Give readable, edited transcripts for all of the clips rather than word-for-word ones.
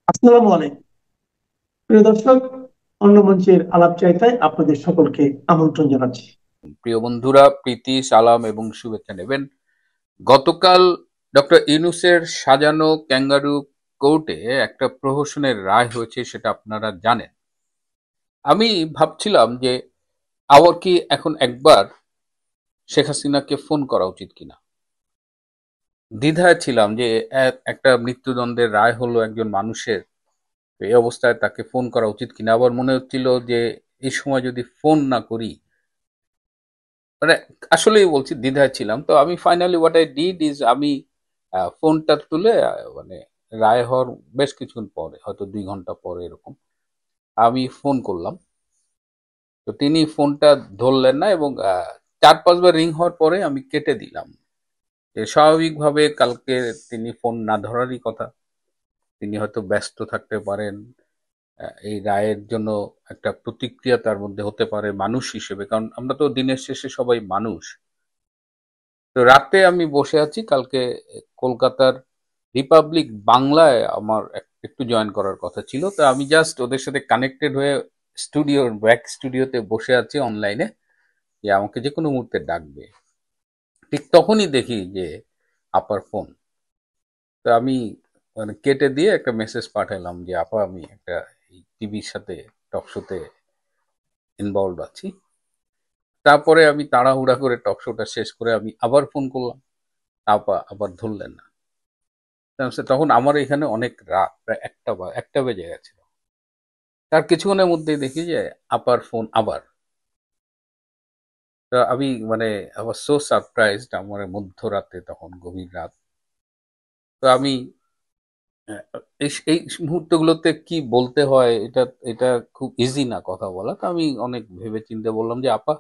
আসসালামু আলাইকুম প্রিয় দর্শক। অন্য মঞ্চের আলাপচারিতায় আপনাদের সকলকে আমন্ত্রণ জানাচ্ছি। প্রিয় বন্ধুরা, প্রীতি সালাম এবং শুভেচ্ছা নেবেন। গতকাল ডক্টর ইউনূসের সাজানো ক্যাঙ্গারু কোর্টে একটা প্রহসনের রায় হয়েছে, সেটা আপনারা জানেন। আমি ভাবছিলাম যে আবার কি এখন একবার শেখ হাসিনাকে ফোন করা উচিত কিনা। দ্বিধায় ছিলাম যে একটা মৃত্যুদণ্ডের রায় হলো একজন মানুষের, এই অবস্থায় তাকে ফোন করা উচিত কিনা। আবার মনে হচ্ছিল যে এই সময় যদি ফোন না করি, মানে আসলেই বলছি দ্বিধায় ছিলাম। তো আমি finally what I did is আমি ফোনটা তুলে মানে রায় হওয়ার বেশ কিছুক্ষণ পরে, হয়তো 2 ঘন্টা পরে এরকম, আমি ফোন করলাম। তো তিনি ফোনটা ধরলেন না এবং 4-5 বার রিং হওয়ার পরে আমি কেটে দিলাম। যে স্বাভাবিকভাবে কালকে তিনি ফোন না ধরারই কথা, তিনি হয়তো ব্যস্ত থাকতে পারেন। এই রায়ের জন্য একটা প্রতিক্রিয়া তার মধ্যে হতে পারে মানুষ হিসেবে, কারণ আমরা তো দিনের শেষে সবাই মানুষ। তো রাতে আমি বসে আছি কালকে কলকাতার রিপাবলিক বাংলায় আমার একটু জয়েন করার কথা ছিল। তো আমি জাস্ট ওদের সাথে কানেক্টেড হয়ে স্টুডিওর ব্যাক স্টুডিওতে বসে আছি অনলাইনে, যে আমাকে যে কোনো মুহূর্তে ডাকবে। ঠিক তখনই দেখি যে আপার ফোন। তো আমি মানে কেটে দিয়ে একটা মেসেজ পাঠালাম যে আপা, আমি একটা টিভির সাথে টক শোতে ইনভলভ আছি। তারপরে আমি তাড়াহুড়া করে টক শোটা শেষ করে আমি আবার ফোন করলাম, আপা আবার ধরলেন না। তখন আমার এখানে অনেক রাত, প্রায় একটা বেজে গেছিল। তার কিছুক্ষণের মধ্যেই দেখি যে আপার ফোন আবার। তো আমি মানে আবার সো সারপ্রাইজড, আমার মধ্যরাতে তখন গভীর রাত। তো আমি এই এই মুহূর্তগুলোতে কি বলতে হয়, এটা এটা খুব ইজি না কথা বলা। তো আমি অনেক ভেবে চিন্তে বললাম যে আপা,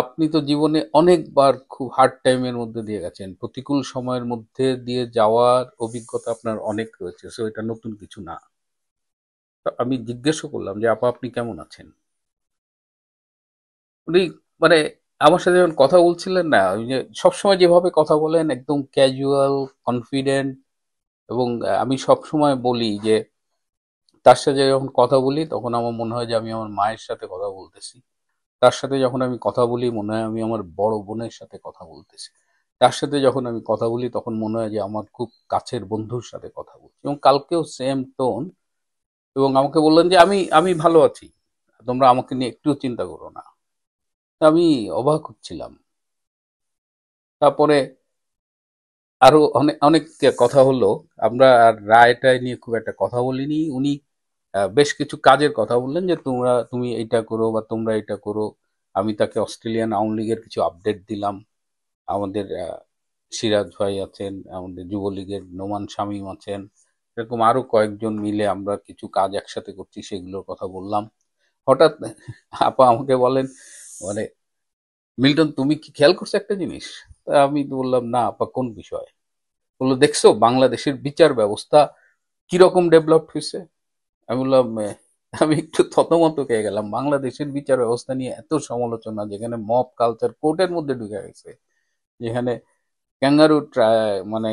আপনি তো জীবনে অনেকবার খুব হার্ড টাইমের মধ্যে দিয়ে গেছেন, প্রতিকূল সময়ের মধ্যে দিয়ে যাওয়ার অভিজ্ঞতা আপনার অনেক রয়েছে, সো এটা নতুন কিছু না। তো আমি জিজ্ঞেসও করলাম যে আপা, আপনি কেমন আছেন। উনি মানে আমার সাথে যখন কথা বলছিলেন না, ওই যে সবসময় যেভাবে কথা বলেন, একদম ক্যাজুয়াল, কনফিডেন্ট। এবং আমি সবসময় বলি যে তার সাথে যখন কথা বলি তখন আমার মনে হয় যে আমি আমার মায়ের সাথে কথা বলতেছি। তার সাথে যখন আমি কথা বলি মনে হয় আমি আমার বড় বোনের সাথে কথা বলতেছি। তার সাথে যখন আমি কথা বলি তখন মনে হয় যে আমার খুব কাছের বন্ধুর সাথে কথা বলছি। এবং কালকেও সেম টোন। এবং আমাকে বললেন যে আমি আমি ভালো আছি, তোমরা আমাকে নিয়ে একটু চিন্তা করো না। তা আমি অবাক হচ্ছিলাম। তারপরে আরো অনেক অনেক কথা হলো। আমরা আর রায়টায় নিয়ে খুব একটা কথা বলিনি। উনি বেশ কিছু কাজের কথা বললেন যে তুমি এইটা করো বা তোমরা এটা করো। আমি তাকে অস্ট্রেলিয়ান আওয়ামী লীগের কিছু আপডেট দিলাম। আমাদের সিরাজ ভাই আছেন, আমাদের যুবলীগের নোমান শামীম আছেন, এরকম আরো কয়েকজন মিলে আমরা কিছু কাজ একসাথে করছি, সেগুলোর কথা বললাম। হঠাৎ আপা আমাকে বলেন, মানে মিল্টন, তুমি কি খেয়াল করছো একটা জিনিস? তা আমি তো বললাম, না আপা, কোন বিষয়? বললো, দেখছো বাংলাদেশের বিচার ব্যবস্থা কিরকম ডেভেলপ হয়েছে? আমি বললাম, আমি একটু থতমত খেয়ে গেলাম। বাংলাদেশের বিচার ব্যবস্থা নিয়ে এত সমালোচনা, যেখানে মব কালচার কোর্টের মধ্যে ঢুকে গেছে, যেখানে ক্যাঙ্গারু ট্রায়াল মানে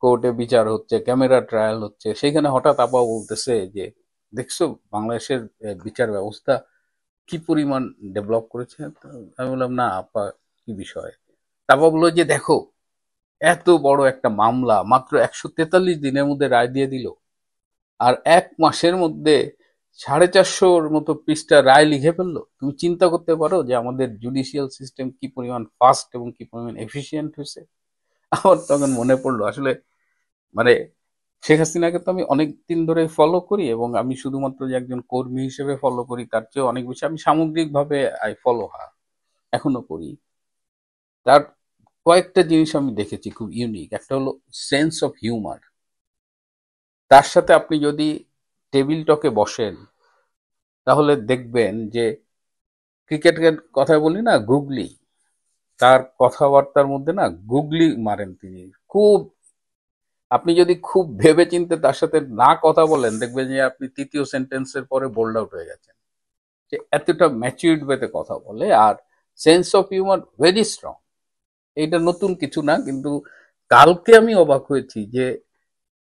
কোর্টে বিচার হচ্ছে, ক্যামেরা ট্রায়াল হচ্ছে, সেখানে হঠাৎ আপা বলতেছে যে দেখছো বাংলাদেশের বিচার ব্যবস্থা কি পরিমাণ ডেভেলপ করেছে। তো আমি বললাম, না আপা, কি বিষয়? তারপর বললো যে দেখো, এত বড় একটা মামলা মাত্র 143 দিনের মধ্যে রায় দিয়ে দিল। আর 1 মাসের মধ্যে 450-র মতো পৃষ্ঠা রায় লিখে ফেললো। তুমি চিন্তা করতে পারো যে আমাদের জুডিশিয়াল সিস্টেম কি পরিমাণ ফাস্ট এবং কি পরিমাণ এফিসিয়েন্ট হয়েছে। আমার তখন মনে পড়লো আসলে, মানে শেখ হাসিনাকে তো আমি অনেক দিন ধরে ফলো করি, এবং আমি শুধুমাত্র যে একজন কর্মী হিসেবে ফলো করি তার চেয়ে অনেক বেশি আমি সামগ্রিকভাবে আই ফলো হার, এখনো করি। তার কয়েকটা জিনিস আমি দেখেছি খুব ইউনিক। একটা হলো সেন্স অফ হিউমার। তার সাথে আপনি যদি টেবিল টকে বসেন তাহলে দেখবেন যে ক্রিকেটের কথা বলি না, গুগলি, তার কথাবার্তার মধ্যে না গুগলি মারেন তিনি খুব। আপনি যদি খুব ভেবে চিন্তে তার সাথে না কথা বলেন, দেখবেন যে আপনি তৃতীয় সেন্টেন্সের পরে বোল্ড আউট হয়ে গেছেন। যে এতটা ম্যাচিউরড ওয়েতে কথা বলে, আর sense of humour very strong. এইটা নতুন কিছু না, কিন্তু কালকে আমি অবাক হয়েছি যে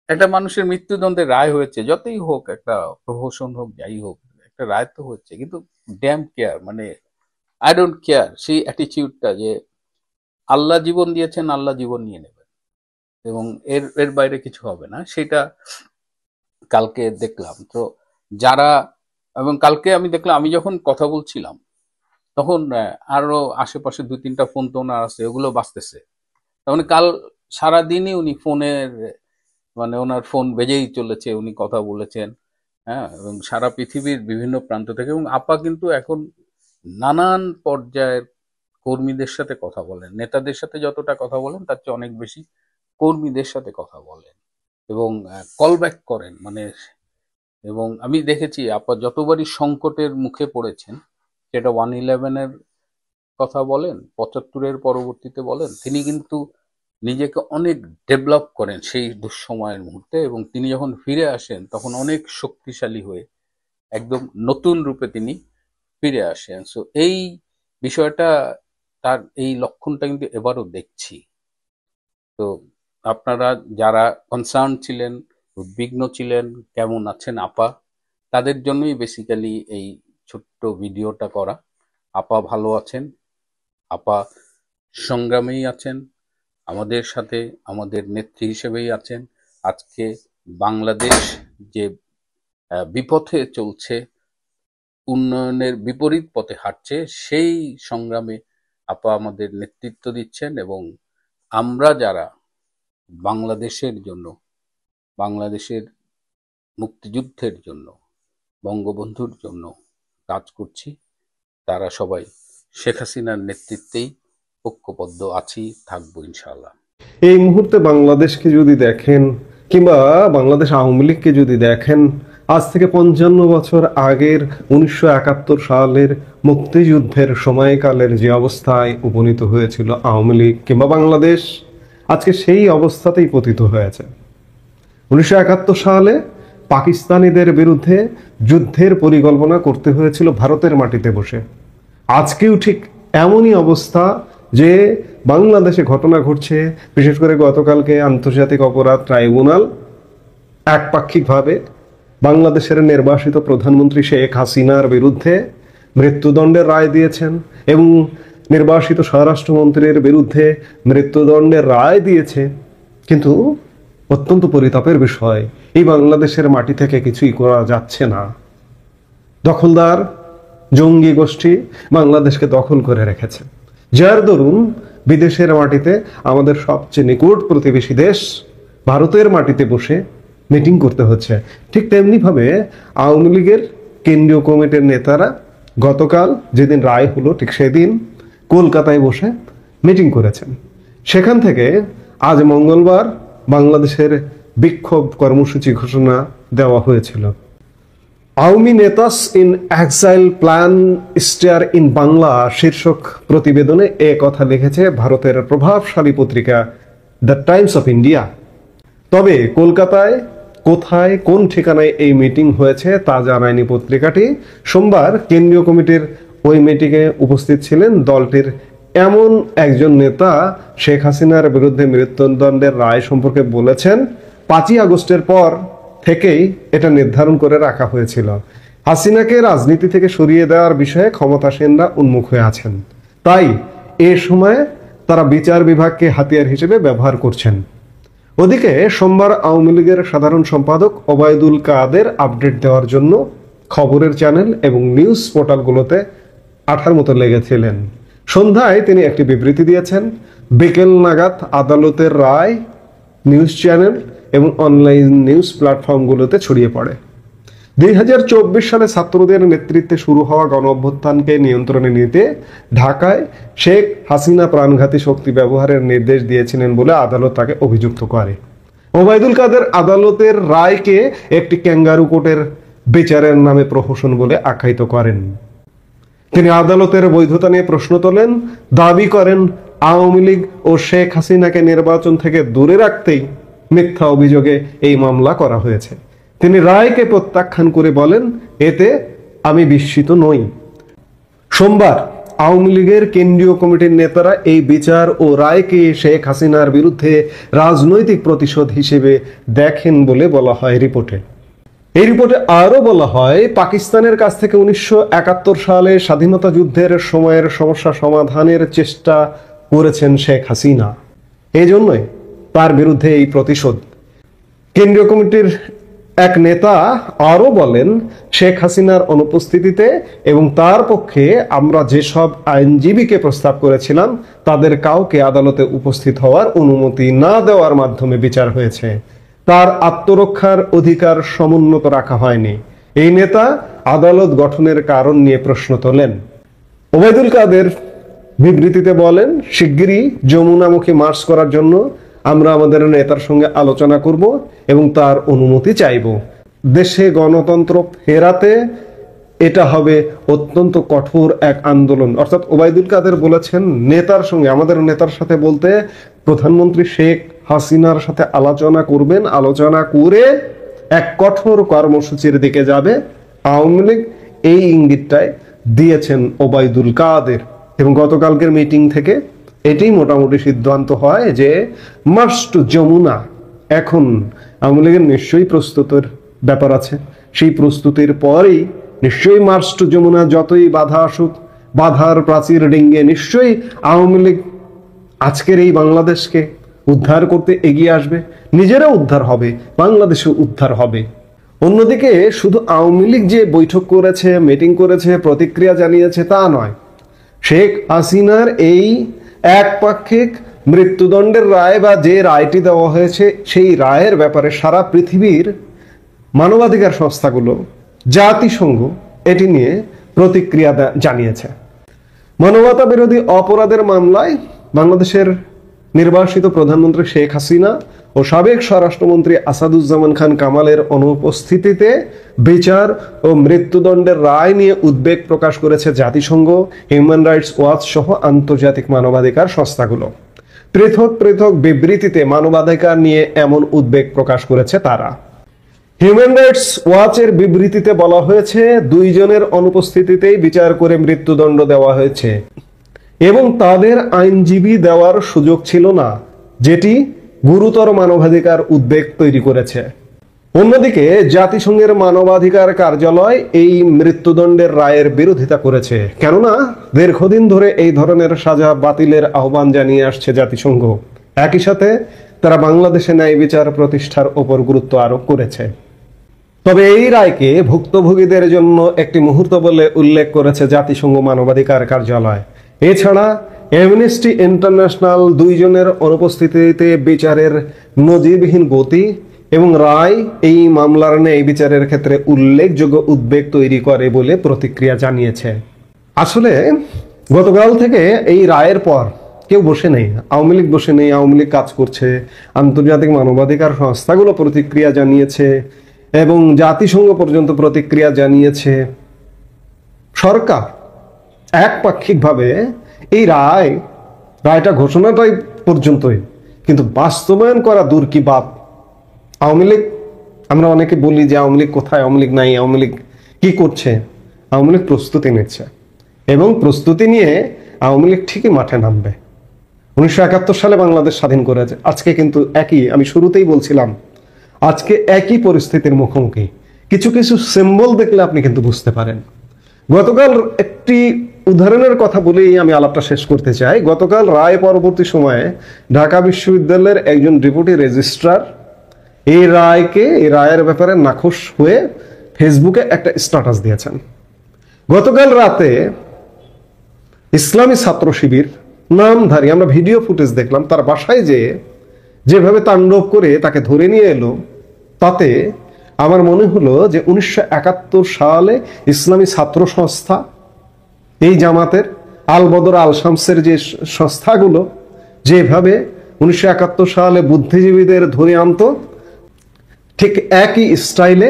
একটা মানুষের মৃত্যুদণ্ডের রায় হয়েছে, যতই হোক, একটা প্রহসন হোক, যাই হোক, একটা রায় তো হচ্ছে, কিন্তু ড্যাম কেয়ার, মানে আই ডোন্ট কেয়ার, সেই অ্যাটিটিউডটা যে আল্লাহ জীবন দিয়েছেন, আল্লাহ জীবন নিয়ে নেবেন এবং এর এর বাইরে কিছু হবে না, সেটা কালকে দেখলাম। তো যারা, এবং কালকে আমি দেখলাম, আমি যখন কথা বলছিলাম তখন আরো আশেপাশে 2-3টা ফোন তো ওনার আছে, ওগুলো বাজতেছে। তার মানে কাল সারাদিনই উনি ফোনের, মানে ওনার ফোন বেজেই চলেছে, উনি কথা বলেছেন। হ্যাঁ, এবং সারা পৃথিবীর বিভিন্ন প্রান্ত থেকে। এবং আপা কিন্তু এখন নানান পর্যায়ের কর্মীদের সাথে কথা বলেন, নেতাদের সাথে যতটা কথা বলেন তার চেয়ে অনেক বেশি কর্মীদের সাথে কথা বলেন এবং কল ব্যাক করেন, মানে। এবং আমি দেখেছি আপা যতবারই সংকটের মুখে পড়েছেন, সেটা 111-এর কথা বলেন, 75-এর পরবর্তীতে বলেন, তিনি কিন্তু নিজেকে অনেক ডেভেলপ করেন সেই দুঃসময়ের মুহূর্তে, এবং তিনি যখন ফিরে আসেন তখন অনেক শক্তিশালী হয়ে একদম নতুন রূপে তিনি ফিরে আসেন। সো এই বিষয়টা, তার এই লক্ষণটা কিন্তু এবারও দেখছি। তো আপনারা যারা কনসার্ন ছিলেন, উদ্বিগ্ন ছিলেন, কেমন আছেন আপা, তাদের জন্যই বেসিক্যালি এই ছোট্ট ভিডিওটা করা। আপা ভালো আছেন, আপা সংগ্রামেই আছেন, আমাদের সাথে আমাদের নেত্রী হিসেবেই আছেন। আজকে বাংলাদেশ যে বিপথে চলছে, উন্নয়নের বিপরীত পথে হাঁটছে, সেই সংগ্রামে আপা আমাদের নেতৃত্ব দিচ্ছেন। এবং আমরা যারা বাংলাদেশের জন্য, বাংলাদেশের মুক্তিযুদ্ধের জন্য, বঙ্গবন্ধুর জন্য কাজ করছি, তারা সবাই শেখ হাসিনার নেতৃত্বেই ঐক্যবদ্ধ আছি, থাকবো ইনশাআল্লাহ। এই মুহূর্তে বাংলাদেশকে যদি দেখেন, কিংবা বাংলাদেশ আওয়ামী লীগকে যদি দেখেন, আজ থেকে 55 বছর আগের 1971 সালের মুক্তিযুদ্ধের সময়কালের যে অবস্থায় উপনীত হয়েছিল আওয়ামী লীগ কিংবা বাংলাদেশ, আজকে সেই অবস্থাতেই পতিত হয়েছে। 1971 সালে পাকিস্তানিদের বিরুদ্ধে যুদ্ধের পরিকল্পনা করতে হয়েছিল ভারতের মাটিতে বসে। আজকেও ঠিক এমনই অবস্থা, যে বাংলাদেশে ঘটনা ঘটছে। বিশেষ করে গতকালকে আন্তর্জাতিক অপরাধ ট্রাইব্যুনাল একপাক্ষিকভাবে বাংলাদেশের নির্বাসিত প্রধানমন্ত্রী শেখ হাসিনার বিরুদ্ধে মৃত্যুদণ্ডের রায় দিয়েছেন, এবং নির্বাসিত স্বরাষ্ট্রমন্ত্রীর বিরুদ্ধে মৃত্যুদণ্ডের রায় দিয়েছে। কিন্তু অত্যন্ত পরিতাপের বিষয়, এই বাংলাদেশের মাটি থেকে কিছুই করা যাচ্ছে না। দখলদার জঙ্গি গোষ্ঠী বাংলাদেশকে দখল করে রেখেছে, যার দরুন বিদেশের মাটিতে আমাদের সবচেয়ে নিকট প্রতিবেশী দেশ ভারতের মাটিতে বসে মিটিং করতে হচ্ছে। ঠিক তেমনি ভাবে আওয়ামী লীগের কেন্দ্রীয় কমিটির নেতারা গতকাল যেদিন রায় হলো, ঠিক সেদিন কলকাতায় বসে মিটিং করেছেন। সেখান থেকে আজ মঙ্গলবার বাংলাদেশের বিক্ষোভ কর্মসূচি ঘোষণা দেওয়া হয়েছিল। Awami netas in exile plan stir in Bangla শীর্ষক প্রতিবেদনে এ কথা লিখেছে ভারতের প্রভাবশালী পত্রিকা দ্য টাইমস অফ ইন্ডিয়া। তবে কলকাতায় কোথায়, কোন ঠিকানায় এই মিটিং হয়েছে তা জানায়নি পত্রিকাটি। সোমবার কেন্দ্রীয় কমিটির ওই মিটিংয়ে উপস্থিত ছিলেন দলটির এমন একজন নেতা, শেখ হাসিনার বিরুদ্ধে মৃত্যুদণ্ডের রায় সম্পর্কে বলেছেন, 5ই আগস্টের পর থেকেই এটা নির্ধারণ করে রাখা হয়েছিল। হাসিনাকে রাজনীতি থেকে সরিয়ে দেওয়ার বিষয়ে ক্ষমতাসীনরা উন্মুখ হয়ে আছেন, তাই এ সময়ে তারা বিচার বিভাগকে হাতিয়ার হিসেবে ব্যবহার করছেন। ওদিকে সোমবার আওয়ামী লীগের সাধারণ সম্পাদক ওবায়দুল কাদের আপডেট দেওয়ার জন্য খবরের চ্যানেল এবং নিউজ পোর্টালগুলোতে আঠার মতো লেগেছিলেন। সন্ধ্যায় তিনি একটি বিবৃতি দিয়েছেন। বিকেল নাগাদ আদালতের রায় নিউজ চ্যানেল এবং অনলাইন নিউজ প্ল্যাটফর্মগুলোতে ছড়িয়ে পড়ে। 2024 সালে ছাত্রদের নেতৃত্বে শুরু হওয়া গণ অভ্যুত্থানকে নিয়ন্ত্রণে নিতে ঢাকায় শেখ হাসিনা প্রাণঘাতী শক্তি ব্যবহারের নির্দেশ দিয়েছিলেন বলে আদালত তাকে অভিযুক্ত করে। ওবায়দুল কাদের আদালতের রায়কে একটি ক্যাঙ্গারু কোর্টের বিচারের নামে প্রহসন বলে আখ্যায়িত করেন। তিনি আদালতের বৈধতা নিয়ে প্রশ্ন তোলেন, দাবি করেন আওয়ামী লীগ ও শেখ হাসিনাকে নির্বাচন থেকে দূরে রাখতেই মিথ্যা অভিযোগে এই মামলা করা হয়েছে। তিনি রায়কে প্রত্যাখ্যান করে বলেন, এতে আমি বিস্মিত নই। সোমবার আওয়ামী লীগের কেন্দ্রীয় কমিটির নেতারা এই বিচার ও রায়কে শেখ হাসিনার বিরুদ্ধে রাজনৈতিক প্রতিশোধ হিসেবে দেখেন বলে বলা হয় রিপোর্টে। এই রিপোর্টে আরো বলা হয়, পাকিস্তানের কাছ থেকে 1971 সালে স্বাধীনতা যুদ্ধের সময়ের সমস্যা সমাধানের চেষ্টা করেছেন শেখ হাসিনা, এই জন্যই তার বিরুদ্ধে এই প্রতিশোধ। কেন্দ্রীয় কমিটির এক নেতা আরো বলেন, শেখ হাসিনার অনুপস্থিতিতে এবং তার পক্ষে আমরা যেসব আইনজীবীকে প্রস্তাব করেছিলাম তাদের কাউকে আদালতে উপস্থিত হওয়ার অনুমতি না দেওয়ার মাধ্যমে বিচার হয়েছে, তার আত্মরক্ষার অধিকার সমুন্নত রাখা হয়নি। এই নেতা আদালত গঠনের কারণ নিয়ে প্রশ্ন তোলেন। ওবায়দুল কাদের বিবৃতিতে বলেন, শিগগিরই যমুনামুখী মার্চ করার জন্য আমরা আমাদের নেতার সঙ্গে আলোচনা করব এবং তার অনুমতি চাইব। দেশে গণতন্ত্র ফেরাতে এটা হবে অত্যন্ত কঠোর এক আন্দোলন। অর্থাৎ ওবায়দুল কাদের বলেছেন নেতার সঙ্গে, আমাদের নেতার সাথে বলতে প্রধানমন্ত্রী শেখ হাসিনার সাথে আলোচনা করবেন, আলোচনা করে এক কঠোর কর্মসূচির দিকে যাবে আওয়ামী লীগ, এই ইঙ্গিতটাই দিয়েছেন ওবায়দুল কাদের। এবং গতকালকের মিটিং থেকে এটাই মোটামুটি সিদ্ধান্ত হয় যে মার্চ টু যমুনা। এখন আওয়ামী লীগের নিশ্চয়ই প্রস্তুতের ব্যাপার আছে, সেই প্রস্তুতির পরেই নিশ্চয়ই মার্চ টু যমুনা, যতই বাধা আসুক, বাধার প্রাচীর ডিঙ্গে নিশ্চয়ই আওয়ামী লীগ আজকের এই বাংলাদেশকে উদ্ধার করতে এগিয়ে আসবে, নিজেরা উদ্ধার হবে, বাংলাদেশও উদ্ধার হবে। অন্যদিকে শুধু আওয়ামী লীগ যে বৈঠক করেছে, মিটিং করেছে, প্রতিক্রিয়া জানিয়েছে তা নয়, শেখ হাসিনার এই একপাক্ষিক মৃত্যুদণ্ডের রায় বা যে রায়টি দেওয়া হয়েছে সেই রায়ের ব্যাপারে সারা পৃথিবীর মানবাধিকার সংস্থাগুলো, জাতিসংঘ এটি নিয়ে প্রতিক্রিয়া জানিয়েছে। মানবতা বিরোধী অপরাধের মামলায় বাংলাদেশের নির্বাসিত প্রধানমন্ত্রী শেখ হাসিনা ও সাবেক স্বরাষ্ট্রমন্ত্রী আসাদুজ্জামান খান কামালের অনুপস্থিতিতে বিচার ও মৃত্যুদণ্ডের রায় নিয়ে উদ্বেগ প্রকাশ করেছে জাতিসংঘ, হিউম্যান রাইটস ওয়াচ সহ আন্তর্জাতিক মানবাধিকার সংস্থাগুলো। পৃথক পৃথক বিবৃতিতে মানবাধিকার নিয়ে এমন উদ্বেগ প্রকাশ করেছে তারা। হিউম্যান রাইটস ওয়াচের বিবৃতিতে বলা হয়েছে, দুইজনের অনুপস্থিতিতেই বিচার করে মৃত্যুদণ্ড দেওয়া হয়েছে এবং তাদের আইনজীবী দেওয়ার সুযোগ ছিল না, যেটি গুরুতর মানবাধিকার উদ্বেগ তৈরি করেছে। অন্যদিকে জাতিসংঘের মানবাধিকার কার্যালয় এই মৃত্যুদণ্ডের রায়ের বিরোধিতা করেছে, কেননা দীর্ঘদিন ধরে এই ধরনের সাজা বাতিলের আহ্বান জানিয়ে আসছে জাতিসংঘ। একই সাথে তারা বাংলাদেশে ন্যায় বিচার প্রতিষ্ঠার উপর গুরুত্ব আরোপ করেছে। তবে এই রায়কে ভুক্তভোগীদের জন্য একটি মুহূর্ত বলে উল্লেখ করেছে জাতিসংঘ মানবাধিকার কার্যালয়। এছাড়া অ্যামনেস্টি ইন্টারন্যাশনাল দুইজনের অনুপস্থিতিতে বিচারের নজিরবিহীন গতি এবং রায় এই মামলার ন্যায় বিচারের ক্ষেত্রে উল্লেখযোগ্য উদ্বেগ তৈরি করে বলে প্রতিক্রিয়া জানিয়েছে। আসলে গতকাল থেকে এই রায়ের পর কেউ বসে নেই, আওয়ামী লীগ বসে নেই, আওয়ামী লীগ কাজ করছে, আন্তর্জাতিক মানবাধিকার সংস্থাগুলো প্রতিক্রিয়া জানিয়েছে এবং জাতিসংঘ পর্যন্ত প্রতিক্রিয়া জানিয়েছে। সরকার একপাক্ষিকভাবে এই রায়টা ঘোষণাটাই পর্যন্তই, কিন্তু বাস্তবায়ন করা দূর কি বাপ। আওয়ামী লীগ, আমরা অনেকে বলি যে আওয়ামী লীগ কোথায়, আওয়ামী লীগ নাই, আওয়ামী লীগ কি করছে? আওয়ামী লীগ প্রস্তুতি নিচ্ছে এবং প্রস্তুতি নিয়ে আওয়ামী লীগ ঠিকই মাঠে নামবে। 1971 সালে বাংলাদেশ স্বাধীন করেছে, আজকে কিন্তু একই, আমি শুরুতেই বলছিলাম, আজকে একই পরিস্থিতির মুখোমুখি। কিছু কিছু সিম্বল দেখলে আপনি কিন্তু বুঝতে পারেন। গতকাল একটি উদাহরণের কথা বলেই আমি আলাপটা শেষ করতে চাই। গতকাল রায় পরবর্তী সময়ে ঢাকা বিশ্ববিদ্যালয়ের একজন ডেপুটি রেজিস্ট্রার এই রায়ের ব্যাপারে নাখোশ হয়ে ফেসবুকে একটা স্ট্যাটাস দিয়েছেন। গতকাল রাতে ইসলামী ছাত্র শিবির নামধারী, আমরা ভিডিও ফুটেজ দেখলাম, তার বাসায় যেভাবে তাণ্ডব করে তাকে ধরে নিয়ে এলো, তাতে আমার মনে হলো যে 1971 সালে ইসলামী ছাত্র সংস্থা, এই জামাতের আল বদর আল শামসের যে সংস্থাগুলো যেভাবে 1971 সালে বুদ্ধিজীবীদের ধরে আনতো, ঠিক একই স্টাইলে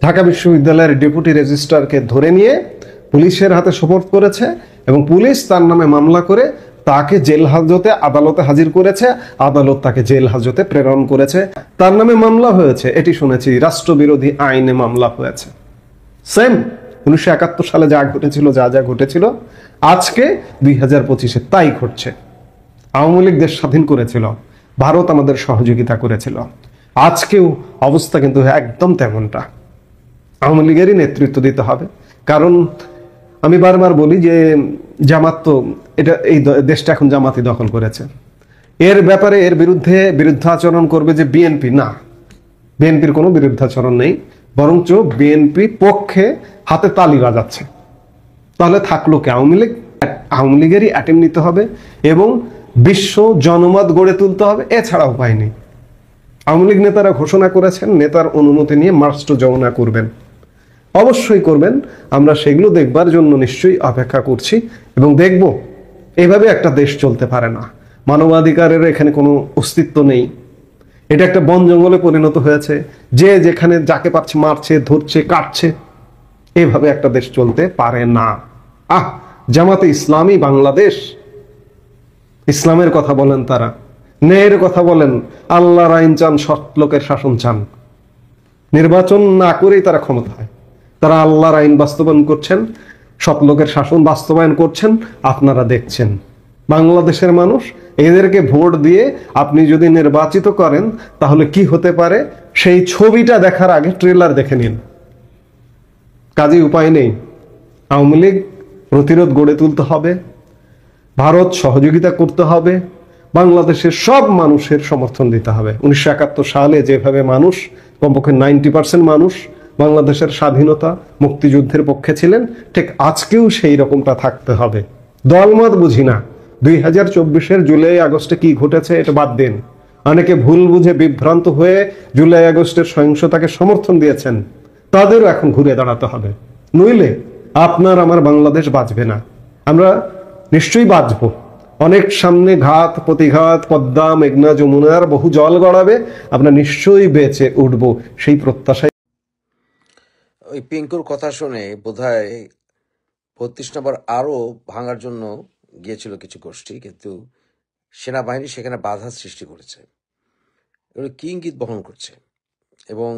ঢাকা বিশ্ববিদ্যালয়ের ডেপুটি রেজিস্ট্রারকে ধরে নিয়ে পুলিশের হাতে সোপর্দ করেছে এবং পুলিশ তার নামে মামলা করে তাকে জেল হাজতে আদালতে হাজির করেছে, আদালত তাকে জেল হাজতে প্রেরণ করেছে। তার নামে মামলা হয়েছে, এটি শুনেছি, রাষ্ট্রবিরোধী আইনে মামলা হয়েছে। সেম 1971 সালে যা ঘটেছিল আজকে 2025-এ তাই ঘটছে। আওয়ামী লীগ দেশ স্বাধীন করেছিল, ভারত আমাদের সহযোগিতা করেছিল, আজকেও অবস্থা কিন্তু একদম তেমনটা। আওয়ামী লীগেরই নেতৃত্ব দিতে হবে। কারণ আমি বারবার বলি যে জামাত তো এই দেশটা এখন জামাতই দখল করেছে। এর ব্যাপারে এর বিরুদ্ধাচরণ করবে যে বিএনপি, না, বিএনপির কোনো বিরুদ্ধাচরণ নেই, বরঞ্চ বিএনপি পক্ষে হাতে তালি বাজাচ্ছে। তাহলে থাকলো কি? আওয়ামী লীগেরই অ্যাটেম নিতে হবে এবং বিশ্ব জনমত গড়ে তুলতে হবে, এছাড়া উপায় নেই। আওয়ামী লীগ নেতারা ঘোষণা করেছেন নেতার অনুমতি নিয়ে মার্চ টু যমুনা করবেন, অবশ্যই করবেন। আমরা সেগুলো দেখবার জন্য নিশ্চয়ই অপেক্ষা করছি এবং দেখব। এভাবে একটা দেশ চলতে পারে না। মানবাধিকারের এখানে কোনো অস্তিত্ব নেই। এটা একটা বন জঙ্গলে পরিণত হয়েছে, যে যেখানে যাকে পাচ্ছে মারছে, ধরছে, কাটছে। এভাবে একটা দেশ চলতে পারে না। জামাতে ইসলামী বাংলাদেশ, ইসলামের কথা বলেন তারা, ন্যায়ের কথা বলেন, আল্লাহর আইন চান, সৎ লোকের শাসন চান। নির্বাচন না করেই তারা ক্ষমতায়, তারা আল্লাহর আইন বাস্তবায়ন করছেন, সৎ লোকের শাসন বাস্তবায়ন করছেন, আপনারা দেখছেন। বাংলাদেশের মানুষ এদেরকে ভোট দিয়ে আপনি যদি নির্বাচিত করেন তাহলে কি হতে পারে সেই ছবিটা দেখার আগে ট্রেলার দেখে নিন। কাজেই উপায় নেই। আওয়ামী লীগ প্রতিরোধ গড়ে তুলতে হবে, ভারত সহযোগিতা করতে হবে, বাংলাদেশের সব মানুষের সমর্থন দিতে হবে। 1971 সালে যেভাবে মানুষ, কমপক্ষে 90% মানুষ বাংলাদেশের স্বাধীনতা মুক্তিযুদ্ধের পক্ষে ছিলেন, ঠিক আজকেও সেই রকমটা থাকতে হবে। দলমত বুঝি না। 2024-এর জুলাই আগস্টে কি ঘটেছে এটা বাদ দিন। অনেকে ভুল বুঝে বিভ্রান্ত হয়ে জুলাই আগস্টের সহিংসতাকে সমর্থন দিয়েছেন, তাদেরও এখন ঘুরে দাঁড়াতে হবে। নইলে আপনার আমার বাংলাদেশ বাঁচবে না। আমরা নিশ্চয়ই বাঁচবো। অনেক সামনে ঘাত প্রতিঘাত, পদ্মা মেঘনা যমুনার বহু জল গড়াবে, আমরা নিশ্চয়ই বেঁচে উঠবো, সেই প্রত্যাশায়। ওই পিঙ্কুর কথা শুনে বোধহয় 32 নম্বর আরো ভাঙার জন্য গিয়েছিল কিছু গোষ্ঠী, কিন্তু সেনাবাহিনী সেখানে বাধা সৃষ্টি করেছে। এগুলো কি ইঙ্গিত বহন করছে? এবং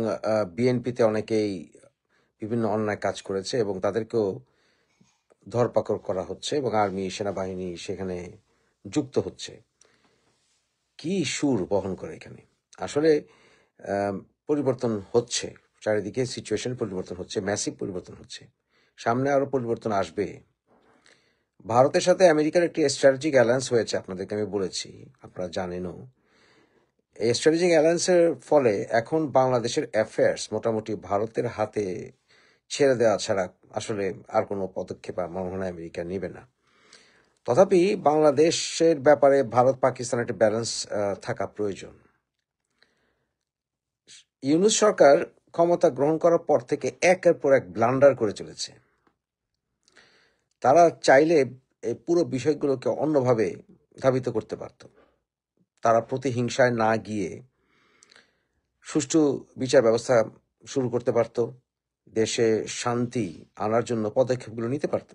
বিএনপিতে অনেকেই বিভিন্ন অন্যায় কাজ করেছে এবং তাদেরকেও ধরপাকড় করা হচ্ছে এবং আর্মি সেনাবাহিনী সেখানে যুক্ত হচ্ছে। কি সুর বহন করে এখানে? আসলে পরিবর্তন হচ্ছে, চারিদিকে সিচুয়েশন পরিবর্তন হচ্ছে, ম্যাসিভ পরিবর্তন হচ্ছে, সামনে আরো পরিবর্তন আসবে। ভারতের সাথে আমেরিকার একটি স্ট্র্যাটেজিক অ্যালায়েন্স হয়েছে, আপনাদেরকে আমি বলেছি, আপনারা জানেনও। এই স্ট্র্যাটেজিক অ্যালায়েন্সের ফলে এখন বাংলাদেশের অ্যাফেয়ার্স মোটামুটি ভারতের হাতে ছেড়ে দেওয়া ছাড়া আসলে আর কোনো পদক্ষেপ আমার মনে হয় আমেরিকা নেবে না। তথাপি বাংলাদেশের ব্যাপারে ভারত পাকিস্তান একটা ব্যালেন্স থাকা প্রয়োজন। ইউনূস সরকার ক্ষমতা গ্রহণ করার পর থেকে একের পর এক ব্লান্ডার করে চলেছে। তারা চাইলে এই পুরো বিষয়গুলোকে অন্যভাবে ধাবিত করতে পারত। তারা প্রতিহিংসায় না গিয়ে সুষ্ঠু বিচার ব্যবস্থা শুরু করতে পারত, দেশে শান্তি আনার জন্য পদক্ষেপগুলো নিতে পারত,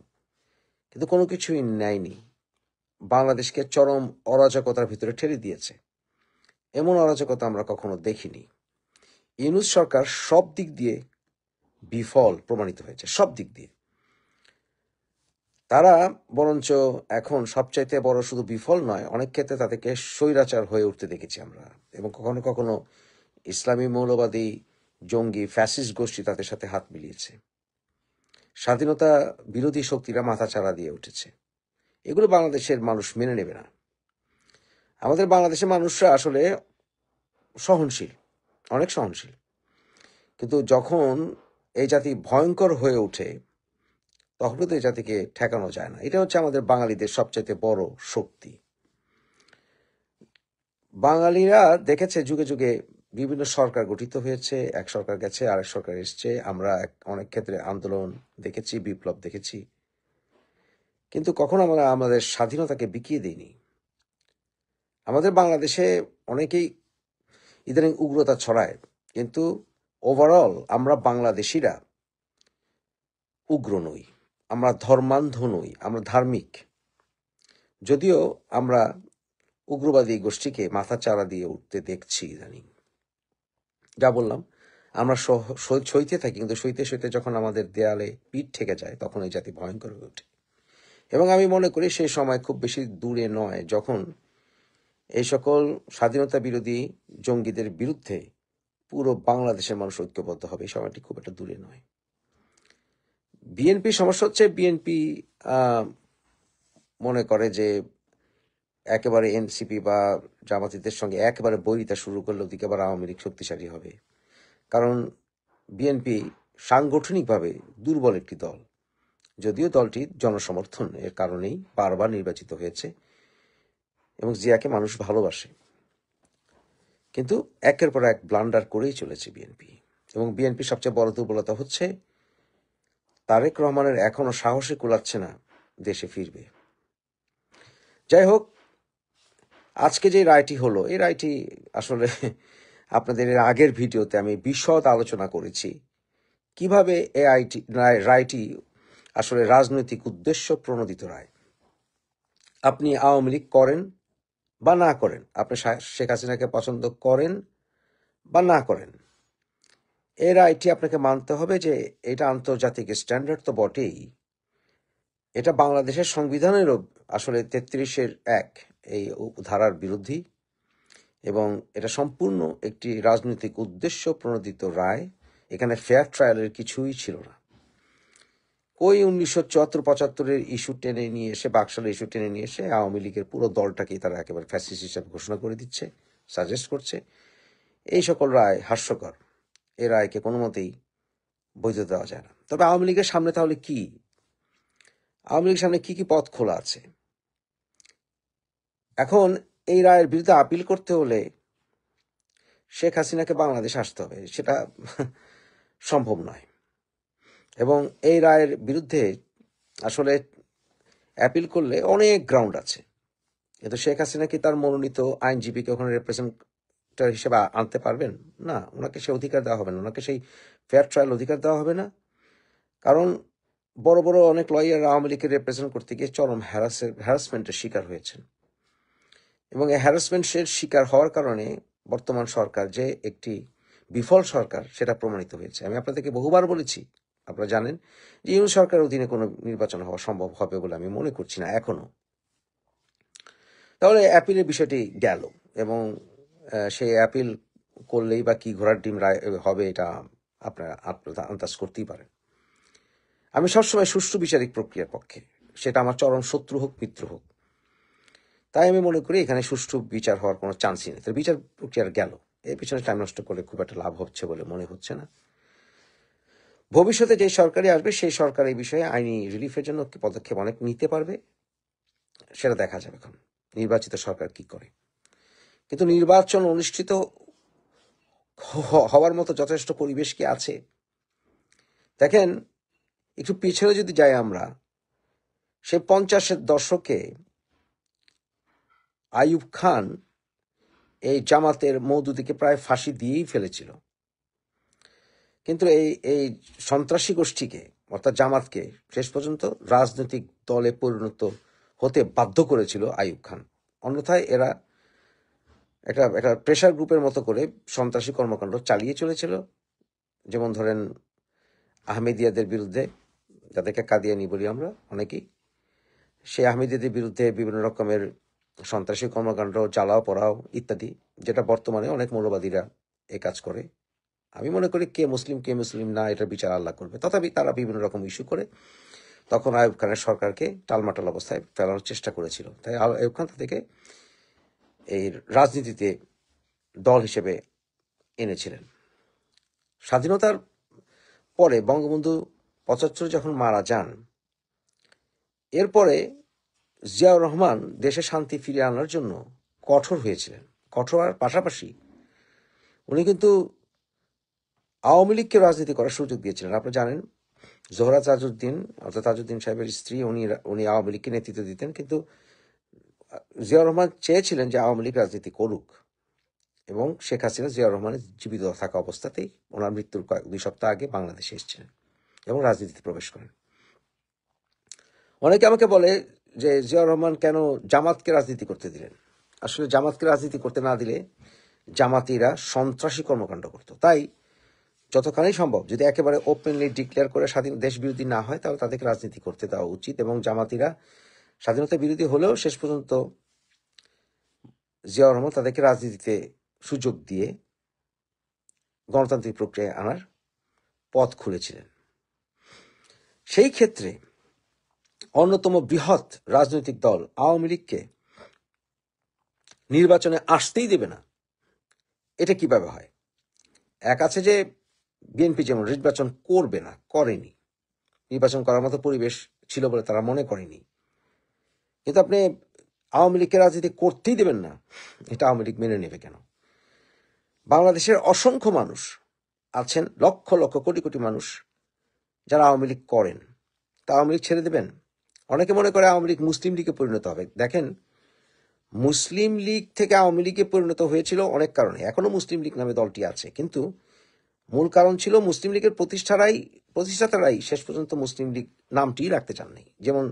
কিন্তু কোনো কিছুই নেয়নি। বাংলাদেশকে চরম অরাজকতার ভিতরে ঠেলে দিয়েছে। এমন অরাজকতা আমরা কখনো দেখিনি। ইউনূস সরকার সব দিক দিয়ে বিফল প্রমাণিত হয়েছে, সব দিক দিয়ে। তারা বরঞ্চ এখন সবচাইতে বড় শুধু বিফল নয়, অনেক ক্ষেত্রে তাদেরকে স্বৈরাচার হয়ে উঠতে দেখেছি আমরা, এবং কখনো কখনো ইসলামী মৌলবাদী জঙ্গি ফ্যাসিস্ট গোষ্ঠী তাদের সাথে হাত মিলিয়েছে। স্বাধীনতা বিরোধী শক্তিরা মাথাচাড়া দিয়ে উঠেছে। এগুলো বাংলাদেশের মানুষ মেনে নেবে না। আমাদের বাংলাদেশের মানুষরা আসলে সহনশীল, অনেক সহনশীল, কিন্তু যখন এই জাতি ভয়ঙ্কর হয়ে ওঠে তখন তো এই জাতিকে ঠেকানো যায় না। এটা হচ্ছে আমাদের বাঙালিদের সবচাইতে বড় শক্তি। বাঙালিরা দেখেছে যুগে যুগে বিভিন্ন সরকার গঠিত হয়েছে, এক সরকার গেছে, আরেক সরকার এসছে, আমরা অনেক ক্ষেত্রে আন্দোলন দেখেছি, বিপ্লব দেখেছি, কিন্তু কখনো আমরা আমাদের স্বাধীনতাকে বিকিয়ে দিইনি। আমাদের বাংলাদেশে অনেকেই ইদানিং উগ্রতা ছড়ায়, কিন্তু ওভারঅল আমরা বাংলাদেশিরা উগ্র নই, আমরা ধর্মান্ধ নই, আমরা ধার্মিক। যদিও আমরা উগ্রবাদী গোষ্ঠীকে মাথা চাড়া দিয়ে উঠতে দেখছি ইদানিং। যা বললাম, আমরা সইতে থাকি, কিন্তু সইতে সইতে যখন আমাদের দেয়ালে পিঠ ঠেকে যায় তখন এই জাতি ভয়ঙ্কর হয়ে ওঠে। এবং আমি মনে করি সেই সময় খুব বেশি দূরে নয় যখন এই সকল স্বাধীনতা বিরোধী জঙ্গিদের বিরুদ্ধে পুরো বাংলাদেশের মানুষ ঐক্যবদ্ধ হবে। এই সময়টি খুব একটা দূরে নয়। বিএনপি সমস্যা হচ্ছে, বিএনপি মনে করে যে একেবারে এনসিপি বা জামাতিদের সঙ্গে একেবারে বৈরিতা শুরু করলে ওদিকে আবার আওয়ামী লীগ শক্তিশালী হবে। কারণ বিএনপি সাংগঠনিকভাবে দুর্বল একটি দল, যদিও দলটি জনসমর্থন এর কারণেই বারবার নির্বাচিত হয়েছে এবং জিয়াকে মানুষ ভালোবাসে, কিন্তু একের পর এক ব্লান্ডার করেই চলেছে বিএনপি। এবং বিএনপির সবচেয়ে বড় দুর্বলতা হচ্ছে তারেক রহমানের এখনো সাহসে কুলাচ্ছে না দেশে ফিরবে। যাই হোক, আজকে যে রায়টি হলো, এই রায়টি আসলে আপনাদের এর আগের ভিডিওতে আমি বিশদ আলোচনা করেছি কিভাবে এই রায়টি আসলে রাজনৈতিক উদ্দেশ্য প্রণোদিত রায়। আপনি আওয়ামী লীগ করেন বা না করেন, আপনি শেখ হাসিনাকে পছন্দ করেন বা না করেন, এই রায়টি আপনাকে মানতে হবে যে এটা আন্তর্জাতিক স্ট্যান্ডার্ড তো বটেই, এটা বাংলাদেশের সংবিধানেরও আসলে 33-1 এই ধারার বিরোধী এবং এটা সম্পূর্ণ একটি রাজনৈতিক উদ্দেশ্য প্রণোদিত রায়। এখানে ফেয়ার ট্রায়ালের কিছুই ছিল না। কই 1974-75 ইস্যু টেনে নিয়ে এসে, বাকশালের ইস্যু টেনে নিয়ে এসে আওয়ামী লীগের পুরো দলটাকেই তারা একেবারে ফ্যাসিস্ট হিসাবে ঘোষণা করে দিচ্ছে, সাজেস্ট করছে। এই সকল রায় হাস্যকর, এই রায়কে কোনো মতেই বৈধ দেওয়া যায় না। তবে আওয়ামী লীগের সামনে তাহলে কি, আওয়ামী লীগের সামনে কি কি পথ খোলা আছে? এখন এই রায়ের বিরুদ্ধে আপিল করতে হলে শেখ হাসিনাকে বাংলাদেশ আসতে হবে, সেটা সম্ভব নয়। এবং এই রায়ের বিরুদ্ধে আসলে অ্যাপিল করলে অনেক গ্রাউন্ড আছে, কিন্তু শেখ হাসিনা কি তার মনোনীত আইনজীবীকে ওখানে রিপ্রেজেন্টেটিভ হিসেবে আনতে পারবেন? না, ওনাকে সেই অধিকার দেওয়া হবে না, ওনাকে সেই ফেয়ার ট্রায়াল অধিকার দেওয়া হবে না। কারণ বড় বড় অনেক লয়ার আওয়ামী লীগকে রিপ্রেজেন্ট করতে গিয়ে চরম হ্যারাসমেন্টের শিকার হয়েছেন এবং এই হ্যারাসমেন্টের শিকার হওয়ার কারণে বর্তমান সরকার যে একটি বিফল সরকার সেটা প্রমাণিত হয়েছে। আমি আপনাদেরকে বহুবার বলেছি, আপনারা জানেন যে ইউনিট সরকারের অধীনে কোনো নির্বাচন হওয়া সম্ভব হবে বলে আমি মনে করছি না এখনো। তাহলে অ্যাপিলের বিষয়টি গেল এবং সেই অ্যাপিল করলেই বা কি ঘোড়ার ডিম রায় হবে এটা আপনারা আন্দাজ করতেই পারেন। আমি সবসময় সুষ্ঠু বিচারিক প্রক্রিয়ার পক্ষে, সেটা আমার চরম শত্রু হোক মিত্র হোক। তাই আমি মনে করি এখানে সুষ্ঠু বিচার হওয়ার কোনো চান্সই নেই। তার বিচার প্রক্রিয়ার গেল, এর পিছনে টাইম নষ্ট করলে খুব একটা লাভ হচ্ছে বলে মনে হচ্ছে না। ভবিষ্যতে যে সরকারই আসবে সেই সরকার এই বিষয়ে আইনি রিলিফের জন্য পদক্ষেপ অনেক নিতে পারবে, সেটা দেখা যাবে এখন নির্বাচিত সরকার কি করে। কিন্তু নির্বাচন অনুষ্ঠিত হওয়ার মতো যথেষ্ট পরিবেশ কি আছে? দেখেন, একটু পিছনে যদি যাই আমরা, সেই 50-এর দশকে আইয়ুব খান এই জামাতের মওদুদীকে প্রায় ফাঁসি দিয়েই ফেলেছিল, কিন্তু এই সন্ত্রাসী গোষ্ঠীকে অর্থাৎ জামাতকে শেষ পর্যন্ত রাজনৈতিক দলে পরিণত হতে বাধ্য করেছিল আইয়ুব খান। অন্যথায় এরা একটা প্রেশার গ্রুপের মতো করে সন্ত্রাসী কর্মকাণ্ড চালিয়ে চলেছিল। যেমন ধরেন আহমেদিয়াদের বিরুদ্ধে, যাদেরকে কাদিয়ানি বলি আমরা অনেকেই, সেই আহমেদিয়াদের বিরুদ্ধে বিভিন্ন রকমের সন্ত্রাসী কর্মকাণ্ড, জ্বালাও পড়াও ইত্যাদি, যেটা বর্তমানে অনেক মৌলবাদীরা এই কাজ করে। আমি মনে করি কে মুসলিম না এটার বিচার আল্লাহ করবে। তথাপি তারা বিভিন্ন রকম ইস্যু করে তখন আইয়ুব খানের সরকারকে টালমাটাল অবস্থায় ফেলানোর চেষ্টা করেছিল। তাই আইয়ুব খান তাদেরকে এই রাজনীতিতে দল হিসেবে এনেছিলেন। স্বাধীনতার পরে বঙ্গবন্ধু 75 যখন মারা যান, এরপরে জিয়াউর রহমান দেশে শান্তি ফিরিয়ে আনার জন্য কঠোর হয়েছিলেন। কঠোর পাশাপাশি উনি কিন্তু আওয়ামী লীগকে রাজনীতি করার সুযোগ দিয়েছিলেন। আপনি জানেন জোহরা তাজউদ্দিন অর্থাৎ তাজউদ্দিন সাহেবের স্ত্রী, উনি আওয়ামী লীগকে নেতৃত্ব দিতেন, কিন্তু জিয়াউর রহমান চেয়েছিলেন যে আওয়ামী লীগ রাজনীতি করুক এবং শেখ হাসিনা জিয়াউর রহমানের জীবিত থাকা অবস্থাতেই ওনার মৃত্যুর 2 সপ্তাহ আগে বাংলাদেশে এসেছিলেন এবং রাজনীতিতে প্রবেশ করেন। অনেকে আমাকে বলে যে জিয়াউর রহমান কেন জামাতকে রাজনীতি করতে দিলেন? আসলে জামাতকে রাজনীতি করতে না দিলে জামাতিরা সন্ত্রাসী কর্মকাণ্ড করত, তাই যতখানি সম্ভব যদি একেবারে ওপেনলি ডিক্লেয়ার করে স্বাধীন দেশ বিরোধী না হয়, তাহলে তাদেরকে রাজনীতি করতে দেওয়া উচিত। এবং জামাতিরা স্বাধীনতা বিরোধী হলেও শেষ পর্যন্ত জিয়াউর রহমান তাদেরকে রাজনীতিতে সুযোগ দিয়ে গণতান্ত্রিক প্রক্রিয়ায় আনার পথ খুলেছিলেন। সেই ক্ষেত্রে অন্যতম বৃহৎ রাজনৈতিক দল আওয়ামী লীগকে নির্বাচনে আসতেই দেবে না, এটা কিভাবে হয়? এক আছে যে বিএনপি যেমন নির্বাচন করবে না, করেনি, নির্বাচন করার মতো পরিবেশ ছিল বলে তারা মনে করেনি। কিন্তু আপনি আওয়ামী লীগকে রাজনীতি করতেই দেবেন না, এটা আওয়ামী লীগ মেনে নেবে কেন? বাংলাদেশের অসংখ্য মানুষ আছেন, লক্ষ লক্ষ কোটি কোটি মানুষ যারা আওয়ামী লীগ করেন, তা আওয়ামী লীগ ছেড়ে দেবেন? অনেকে মনে করে আওয়ামী লীগ মুসলিম লীগে পরিণত হবে। দেখেন, মুসলিম লীগ থেকে আওয়ামী লীগে পরিণত হয়েছিল অনেক কারণে, এখনো মুসলিম লীগ নামে দলটি আছে, কিন্তু মূল কারণ ছিল মুসলিম লীগের প্রতিষ্ঠাতারাই শেষ পর্যন্ত মুসলিম লীগ নামটি রাখতে চাননি। যেমন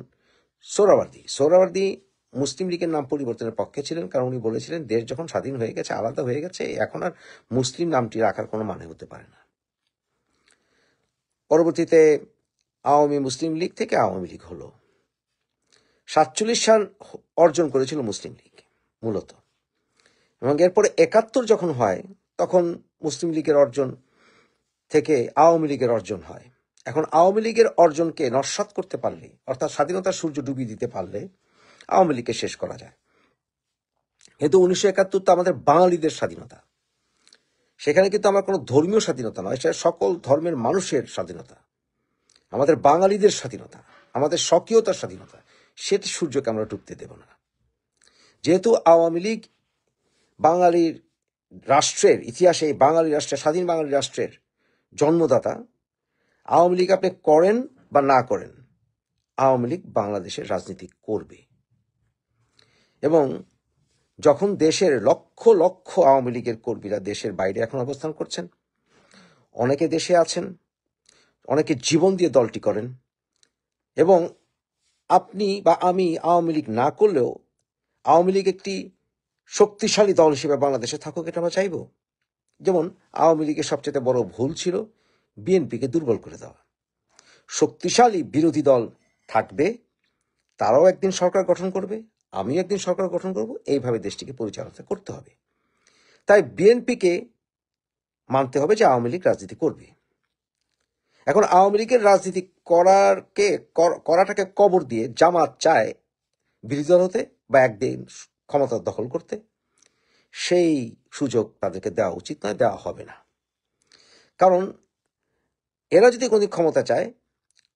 সোহরাওয়ার্দী মুসলিম লীগের নাম পরিবর্তনের পক্ষে ছিলেন, কারণ উনি বলেছিলেন দেশ যখন স্বাধীন হয়ে গেছে, আলাদা হয়ে গেছে, এখন আর মুসলিম নামটি রাখার কোনো মানে হতে পারে না। পরবর্তীতে আওয়ামী মুসলিম লীগ থেকে আওয়ামী লীগ হলো। 47 সাল অর্জন করেছিল মুসলিম লীগ মূলত, এবং এরপরে 71 যখন হয় তখন মুসলিম লীগের অর্জন থেকে আওয়ামী লীগের অর্জন হয়। এখন আওয়ামী লীগের অর্জনকে নস্যাৎ করতে পারলে, অর্থাৎ স্বাধীনতার সূর্য ডুবিয়ে দিতে পারলে আওয়ামী লীগকে শেষ করা যায়। কিন্তু 1971 তো আমাদের বাঙালিদের স্বাধীনতা, সেখানে কিন্তু আমার কোনো ধর্মীয় স্বাধীনতা নয়, সেটা সকল ধর্মের মানুষের স্বাধীনতা, আমাদের বাঙালিদের স্বাধীনতা, আমাদের স্বকীয়তার স্বাধীনতা, সেটি সূর্যকে আমরা ডুবতে দেব না। যেহেতু আওয়ামী লীগ বাঙালির রাষ্ট্রের ইতিহাসে, বাঙালি রাষ্ট্রের, স্বাধীন বাঙালি রাষ্ট্রের জন্মদাতা, আওয়ামী লীগ আপনি করেন বা না করেন, আওয়ামী লীগ বাংলাদেশের রাজনীতি করবে। এবং যখন দেশের লক্ষ লক্ষ আওয়ামী লীগের কর্মীরা দেশের বাইরে এখন অবস্থান করছেন, অনেকে দেশে আছেন, অনেকে জীবন দিয়ে দলটি করেন, এবং আপনি বা আমি আওয়ামী লীগ না করলেও আওয়ামী লীগ একটি শক্তিশালী দল হিসেবে বাংলাদেশে থাকুক, এটা আমরা চাইব। যেমন আওয়ামী লীগের সবচেয়ে বড় ভুল ছিল বিএনপিকে দুর্বল করে দেওয়া। শক্তিশালী বিরোধী দল থাকবে, তারাও একদিন সরকার গঠন করবে, আমিও একদিন সরকার গঠন করব, এইভাবে দেশটিকে পরিচালনা করতে হবে। তাই বিএনপিকে মানতে হবে যে আওয়ামী লীগ রাজনীতি করবে। এখন আওয়ামী লীগের রাজনীতি করাটাকে কবর দিয়ে জামাত চায় বিরোধী দল হতে বা একদিন ক্ষমতা দখল করতে, সেই সুযোগ তাদেরকে দেওয়া উচিত নয়, দেওয়া হবে না। কারণ এরা যদি কোনদিন ক্ষমতা চায়,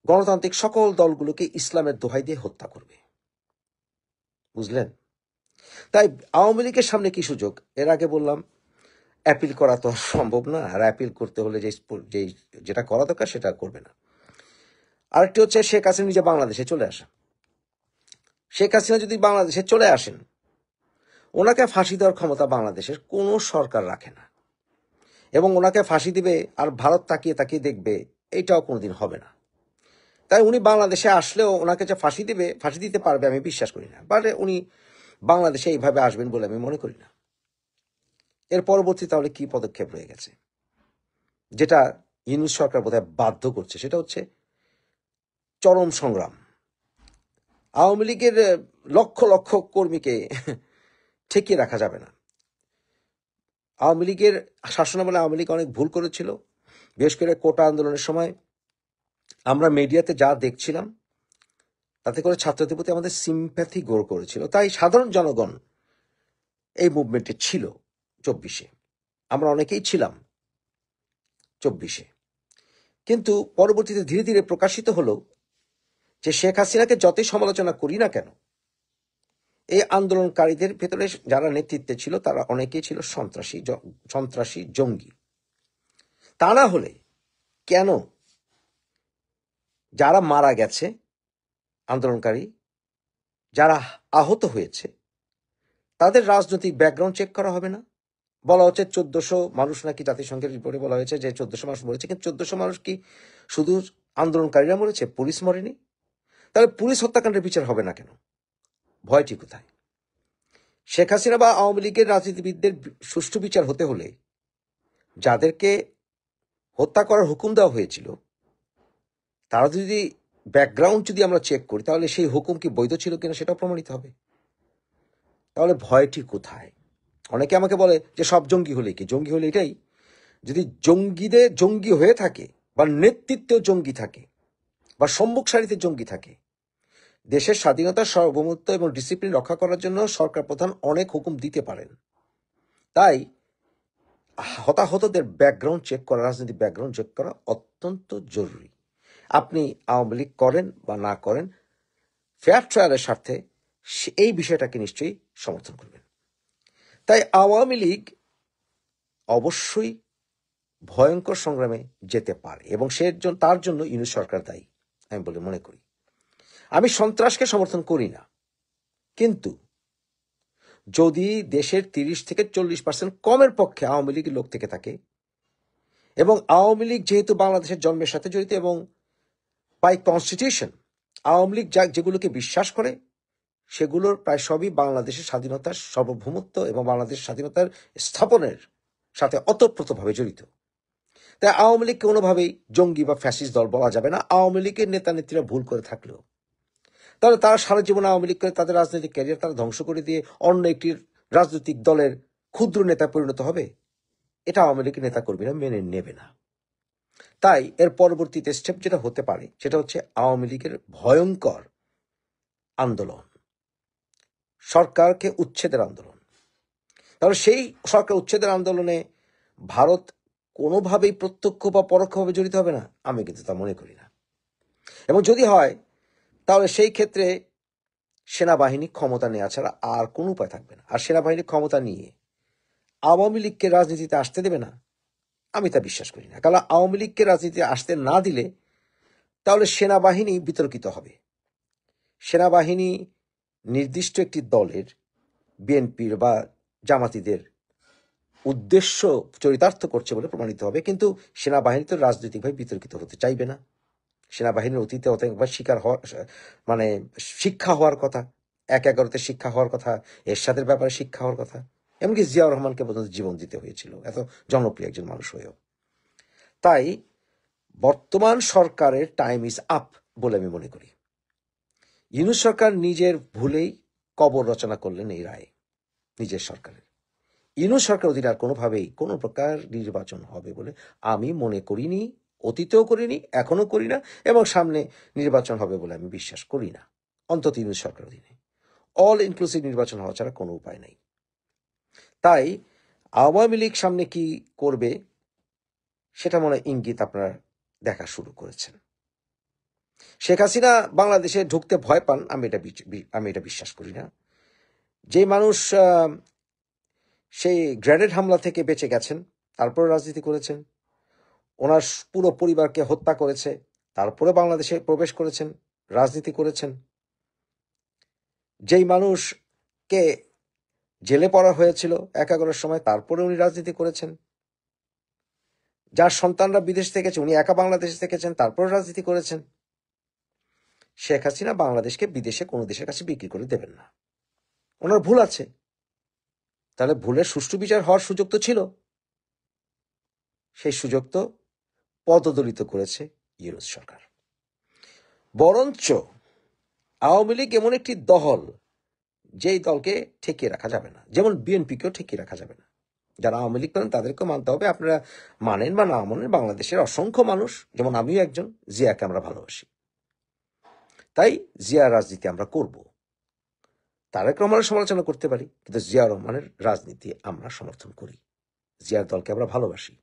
গণতান্ত্রিক সকল দলগুলোকে ইসলামের দোহাই দিয়ে হত্যা করবে, বুঝলেন? তাই আওয়ামী লীগের সামনে কি সুযোগ? এর আগে বললাম অ্যাপিল করা তো সম্ভব না, আর অ্যাপিল করতে হলে যেটা করা দরকার সেটা করবে না। আরেকটি হচ্ছে শেখ হাসিনা নিজে বাংলাদেশে চলে আসা। শেখ হাসিনা যদি বাংলাদেশে চলে আসেন, ওনাকে ফাঁসি দেওয়ার ক্ষমতা বাংলাদেশের কোনো সরকার রাখে না, এবং ওনাকে ফাঁসি দিবে আর ভারত তাকিয়ে তাকিয়ে দেখবে, এইটাও কোনোদিন হবে না। তাই উনি বাংলাদেশে আসলেও ওনাকে যে ফাঁসি দিতে পারবে আমি বিশ্বাস করি না, বাট উনি বাংলাদেশে এইভাবে আসবেন বলে আমি মনে করি না। এর পরবর্তী তাহলে কি পদক্ষেপ রয়ে গেছে, যেটা ইউনূস সরকার বোধহয় বাধ্য করছে, সেটা হচ্ছে চরম সংগ্রাম। আওয়ামী লীগের লক্ষ লক্ষ কর্মীকে ঠেকিয়ে রাখা যাবে না। আওয়ামী লীগের শাসনামলে আওয়ামী লীগ অনেক ভুল করেছিল, বিশেষ করে কোটা আন্দোলনের সময় আমরা মিডিয়াতে যা দেখছিলাম তাতে করে ছাত্রদের প্রতি আমাদের সিম্প্যাথি গ্রো করেছিল। তাই সাধারণ জনগণ এই মুভমেন্টে ছিল 24-এ, আমরা অনেকেই ছিলাম 24-এ। কিন্তু পরবর্তীতে ধীরে ধীরে প্রকাশিত হলো যে শেখ হাসিনাকে যতই সমালোচনা করি না কেন, এই আন্দোলনকারীদের ভেতরে যারা নেতৃত্বে ছিল তারা অনেকেই ছিল সন্ত্রাসী জঙ্গি। তা না হলে কেন যারা মারা গেছে আন্দোলনকারী, যারা আহত হয়েছে, তাদের রাজনৈতিক ব্যাকগ্রাউন্ড চেক করা হবে না? বলা হচ্ছে 1400 মানুষ নাকি জাতিসংঘের রিপোর্টে বলা হয়েছে যে 1400 মানুষ মরেছে, কিন্তু 1400 মানুষ কি শুধু আন্দোলনকারীরা মরেছে, পুলিশ মরেনি? তাহলে পুলিশ হত্যাকাণ্ডের বিচার হবে না কেন? ভয়টি কোথায়? শেখ হাসিনা বা আওয়ামী লীগের রাজনীতিবিদদের সুষ্ঠু বিচার হতে হলে যাদেরকে হত্যা করার হুকুম দেওয়া হয়েছিল, তারা যদি ব্যাকগ্রাউন্ড যদি আমরা চেক করি, তাহলে সেই হুকুম কি বৈধ ছিল কিনা সেটাও প্রমাণিত হবে। তাহলে ভয়টি কোথায়? অনেকে আমাকে বলে যে সব জঙ্গি হলে কি? জঙ্গি হলে এটাই, যদি জঙ্গিদের জঙ্গি হয়ে থাকে বা নেতৃত্বেও জঙ্গি থাকে বা সম্মুখ সারিতে জঙ্গি থাকে, দেশের স্বাধীনতা, সার্বভৌমত্ব এবং ডিসিপ্লিন রক্ষা করার জন্য সরকার প্রধান অনেক হুকুম দিতে পারেন। তাই হতাহতদের ব্যাকগ্রাউন্ড চেক করা, রাজনৈতিক ব্যাকগ্রাউন্ড চেক করা অত্যন্ত জরুরি। আপনি আওয়ামী লীগ করেন বা না করেন, ফেয়ার ট্রায়ালের স্বার্থে এই বিষয়টাকে নিশ্চয়ই সমর্থন করবেন। তাই আওয়ামী লীগ অবশ্যই ভয়ঙ্কর সংগ্রামে যেতে পারে এবং তার জন্য ইউনূস সরকার দায়ী আমি বলে মনে করি। আমি সন্ত্রাসকে সমর্থন করি না, কিন্তু যদি দেশের 30 থেকে 40% কমের পক্ষে আওয়ামী লীগের লোক থেকে থাকে, এবং আওয়ামী লীগ যেহেতু বাংলাদেশের জন্মের সাথে জড়িত এবং বাই কনস্টিটিউশন আওয়ামী লীগ যেগুলোকে বিশ্বাস করে সেগুলোর প্রায় সবই বাংলাদেশের স্বাধীনতার, সার্বভৌমত্ব এবং বাংলাদেশের স্বাধীনতার স্থাপনের সাথে ওতপ্রোতভাবে জড়িত। তাই আওয়ামী লীগ কোনোভাবেই জঙ্গি বা ফ্যাসিস্ট দল বলা যাবে না। আওয়ামী লীগের নেতা নেত্রীরা ভুল করে থাকলেও, তাহলে তারা সারা জীবন আওয়ামী লীগ করে তাদের রাজনৈতিক ক্যারিয়ার তারা ধ্বংস করে দিয়ে অন্য একটি রাজনৈতিক দলের ক্ষুদ্র নেতা পরিণত হবে, এটা আওয়ামী লীগের নেতা কর্মীরা মেনে নেবে না। তাই এর পরবর্তীতে স্টেপ যেটা হতে পারে সেটা হচ্ছে আওয়ামী লীগের ভয়ঙ্কর আন্দোলন, সরকারকে উচ্ছেদের আন্দোলন। তাহলে সেই সরকার উচ্ছেদের আন্দোলনে ভারত কোনোভাবেই প্রত্যক্ষ বা পরোক্ষভাবে জড়িত হবে না, আমি কিন্তু তা মনে করি না। এবং যদি হয়, তাহলে সেই ক্ষেত্রে সেনাবাহিনী ক্ষমতা নেওয়া ছাড়া আর কোনো উপায় থাকবে না। আর সেনাবাহিনী ক্ষমতা নিয়ে আওয়ামী লীগকে রাজনীতিতে আসতে দেবে না, আমি তা বিশ্বাস করি না। কারণ আওয়ামী লীগকে রাজনীতিতে আসতে না দিলে তাহলে সেনাবাহিনী বিতর্কিত হবে। সেনাবাহিনী নির্দিষ্ট একটি দলের, বিএনপির বা জামাতিদের উদ্দেশ্য চরিতার্থ করছে বলে প্রমাণিত হবে, কিন্তু সেনাবাহিনী তো রাজনৈতিকভাবে বিতর্কিত হতে চাইবে না। সেনাবাহিনীর অতীতে অনেকবার শিক্ষা হওয়ার কথা, ১/১১-তে শিক্ষা হওয়ার কথা, এরশাদের ব্যাপারে শিক্ষা হওয়ার কথা, এমনকি জিয়াউর রহমানকে পর্যন্ত জীবন দিতে হয়েছিল এত জনপ্রিয় একজন মানুষ হয়েও। তাই বর্তমান সরকারের টাইম ইজ আপ বলে আমি মনে করি। ইউনূস সরকার নিজের ভুলেই কবর রচনা করলেন এই রায়ে নিজের সরকারের। ইউনূস সরকার অধীনে আর কোনোভাবেই কোনো প্রকার নির্বাচন হবে বলে আমি মনে করিনি, অতীতেও করিনি, এখনো করি না, এবং সামনে নির্বাচন হবে বলে আমি বিশ্বাস করি না, অন্তত ইউনূস সরকার অধীনে। অল ইনক্লুসিভ নির্বাচন হওয়া ছাড়া কোনো উপায় নেই। তাই আওয়ামী লীগ সামনে কি করবে সেটা মনে ইঙ্গিত আপনারা দেখা শুরু করেছেন। শেখ হাসিনা বাংলাদেশে ঢুকতে ভয় পান, আমি এটা বিশ্বাস করি না। যে মানুষ সেই গ্রেনেড হামলা থেকে বেঁচে গেছেন, তারপরে রাজনীতি করেছেন, ওনার পুরো পরিবারকে হত্যা করেছে, তারপরে বাংলাদেশে প্রবেশ করেছেন, রাজনীতি করেছেন। যেই মানুষকে জেলে পড়া হয়েছিল ১/১১-এর সময়, তারপরে উনি রাজনীতি করেছেন। যার সন্তানরা বিদেশ থেকেছে, উনি একা বাংলাদেশে থেকেছেন, তারপরে রাজনীতি করেছেন। শেখ হাসিনা বাংলাদেশকে বিদেশে কোনো দেশের কাছে বিক্রি করে দেবেন না। ওনার ভুল আছে, তাহলে ভুলের সুষ্ঠু বিচার হওয়ার সুযোগ তো ছিল, সেই সুযোগ তো পদদলিত করেছে ইউনূস সরকার। বরঞ্চ আওয়ামী লীগ এমন একটি দল যেই দলকে ঠেকিয়ে রাখা যাবে না, যেমন বিএনপিকেও ঠেকিয়ে রাখা যাবে না। যারা আওয়ামী লীগ করেন তাদেরকেও মানতে হবে, আপনারা মানেন বা না মানেন, বাংলাদেশের অসংখ্য মানুষ, যেমন আমিও একজন, জিয়াকে আমরা ভালোবাসি। তাই জিয়ার রাজনীতি আমরা করব। তারেক রহমানের সমালোচনা করতে পারি, কিন্তু জিয়া রহমানের রাজনীতি আমরা সমর্থন করি, জিয়ার দলকে আমরা ভালোবাসি।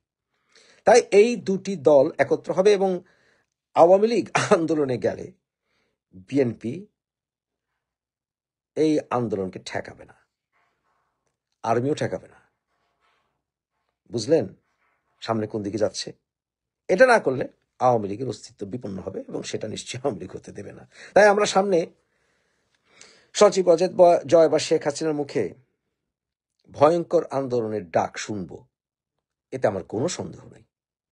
তাই এই দুটি দল একত্র হবে এবং আওয়ামী লীগ আন্দোলনে গেলে বিএনপি এই আন্দোলনকে ঠেকাবে না, আর্মিও ঠেকাবে না। বুঝলেন সামনে কোন দিকে যাচ্ছে? এটা না করলে আওয়ামী লীগের অস্তিত্ব বিপন্ন হবে এবং সেটা নিশ্চয়ই আওয়ামী লীগ হতে দেবে না। তাই আমরা সামনে সচিব অজেত জয় বা শেখ হাসিনার মুখে ভয়ঙ্কর আন্দোলনের ডাক শুনবো, এতে আমার কোনো সন্দেহ নেই।